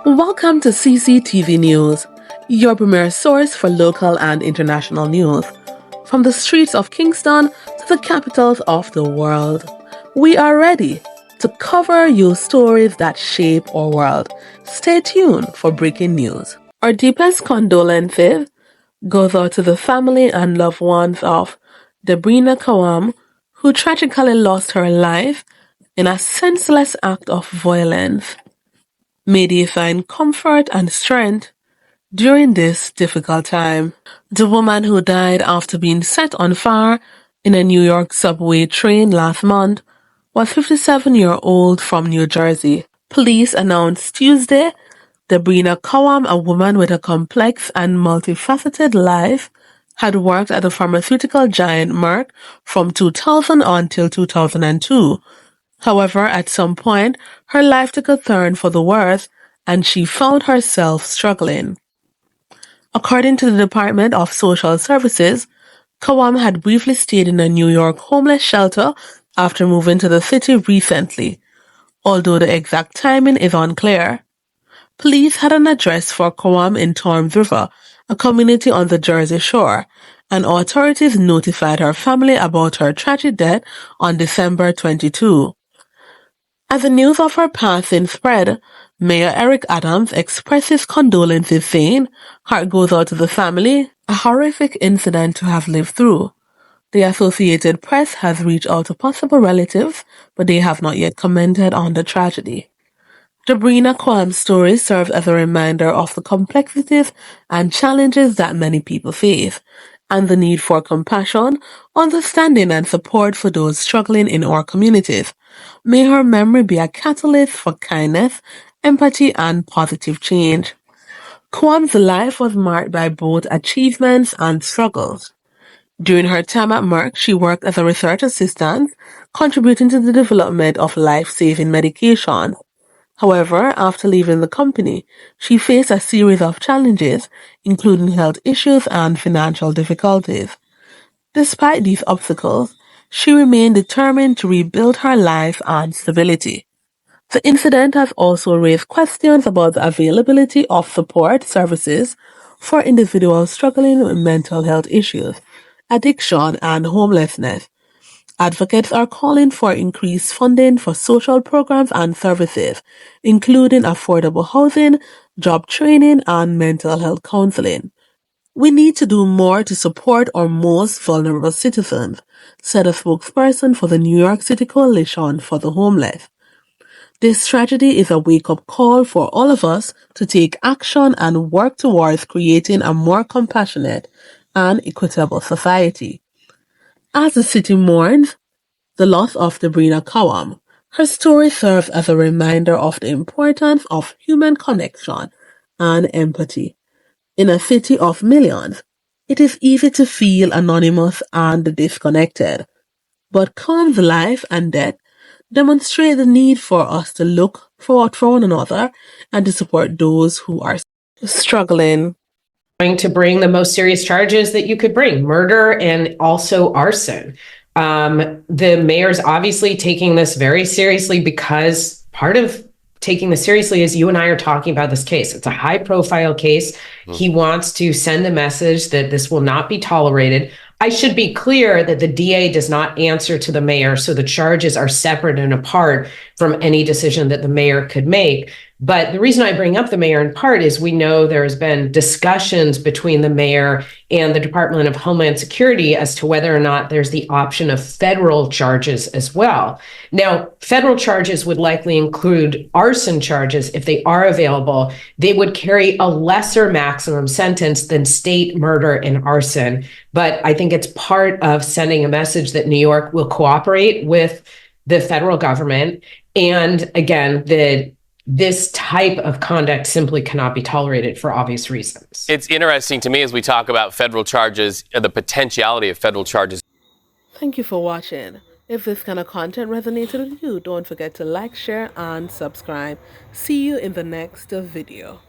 Welcome to CCTV News, your premier source for local and international news. From the streets of Kingston to the capitals of the world, we are ready to cover you stories that shape our world. Stay tuned for breaking news. Our deepest condolences goes out to the family and loved ones of Debrina Kawam, who tragically lost her life in a senseless act of violence. May they find comfort and strength during this difficult time. The woman who died after being set on fire in a New York subway train last month was 57-year-old from New Jersey. Police announced Tuesday Debrina Kawam, a woman with a complex and multifaceted life, had worked at the pharmaceutical giant Merck from 2000 until 2002. However, at some point, her life took a turn for the worse, and she found herself struggling. According to the Department of Social Services, Kawam had briefly stayed in a New York homeless shelter after moving to the city recently, although the exact timing is unclear. Police had an address for Kawam in Torms River, a community on the Jersey Shore, and authorities notified her family about her tragic death on December 22. As the news of her passing spread, Mayor Eric Adams expresses condolences, saying, "Heart goes out to the family, a horrific incident to have lived through." The Associated Press has reached out to possible relatives, but they have not yet commented on the tragedy. Debrina Kawam's story serves as a reminder of the complexities and challenges that many people face, and the need for compassion, understanding, and support for those struggling in our communities. May her memory be a catalyst for kindness, empathy, and positive change. Kawam's life was marked by both achievements and struggles. During her time at Merck, she worked as a research assistant, contributing to the development of life-saving medication. However, after leaving the company, she faced a series of challenges, including health issues and financial difficulties. Despite these obstacles, she remained determined to rebuild her life and stability. The incident has also raised questions about the availability of support services for individuals struggling with mental health issues, addiction, and homelessness. Advocates are calling for increased funding for social programs and services, including affordable housing, job training, and mental health counseling. "We need to do more to support our most vulnerable citizens," said a spokesperson for the New York City Coalition for the Homeless. "This tragedy is a wake-up call for all of us to take action and work towards creating a more compassionate and equitable society." As the city mourns the loss of Debrina Kawam, her story serves as a reminder of the importance of human connection and empathy. In a city of millions, it is easy to feel anonymous and disconnected, but Kawam's life and death demonstrate the need for us to look forward for one another and to support those who are struggling. To bring the most serious charges that you could bring, murder and also arson. The mayor's obviously taking this very seriously, because part of taking this seriously is you and I are talking about this case. It's a high profile case. He wants to send a message that this will not be tolerated. I should be clear that the DA does not answer to the mayor, so the charges are separate and apart from any decision that the mayor could make. But the reason I bring up the mayor in part is we know there has been discussions between the mayor and the Department of Homeland Security as to whether or not there's the option of federal charges as well. Now, federal charges would likely include arson charges if they are available. They would carry a lesser maximum sentence than state murder and arson. But I think it's part of sending a message that New York will cooperate with the federal government. And again, this type of conduct simply cannot be tolerated for obvious reasons. It's interesting to me as we talk about federal charges, the potentiality of federal charges. Thank you for watching. If this kind of content resonated with you, don't forget to like, share, and subscribe. See you in the next video.